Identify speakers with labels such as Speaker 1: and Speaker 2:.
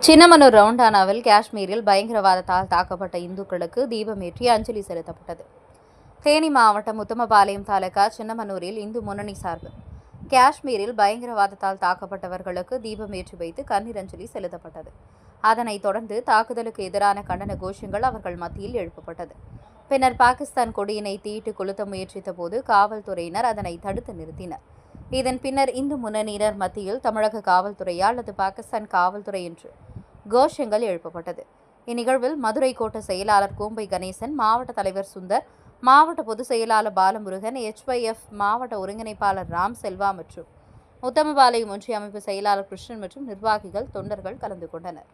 Speaker 1: சின்னமனூர் ரவுண்டானாவில் காஷ்மீரில் பயங்கரவாதத்தால் தாக்கப்பட்ட இந்துக்களுக்கு தீபமேற்றி அஞ்சலி செலுத்தப்பட்டது. தேனி மாவட்டம் உத்தமபாளையம் தாலுகா சின்னமனூரில் இந்து முன்னணி சார்பில் காஷ்மீரில் பயங்கரவாதத்தால் தாக்கப்பட்டவர்களுக்கு தீபமேற்றி வைத்து கண்ணீர் அஞ்சலி செலுத்தப்பட்டது. அதனைத் தொடர்ந்து தாக்குதலுக்கு எதிரான கண்டன கோஷங்கள் அவர்கள் மத்தியில் எழுப்பப்பட்டது. பின்னர் பாகிஸ்தான் கொடியினை தீயிட்டு கொளுத்த முயற்சித்த போது காவல்துறையினர் அதனை தடுத்து நிறுத்தினர். இதன் பின்னர் இந்து முன்னணியினர் மத்தியில் தமிழக காவல்துறையா அல்லது பாகிஸ்தான் காவல்துறை என்று கோஷங்கள் எழுப்பப்பட்டது. இந்நிகழ்வில் மதுரை கோட்ட செயலாளர் கோம்பை கணேசன், மாவட்ட தலைவர் சுந்தர், மாவட்ட பொதுச் செயலாளர் பாலமுருகன், HYF மாவட்ட ஒருங்கிணைப்பாளர் ராம் செல்வா மற்றும் உத்தமபாளையம் ஒன்றிய அமைப்பு செயலாளர் கிருஷ்ணன் மற்றும் நிர்வாகிகள், தொண்டர்கள் கலந்து கொண்டனர்.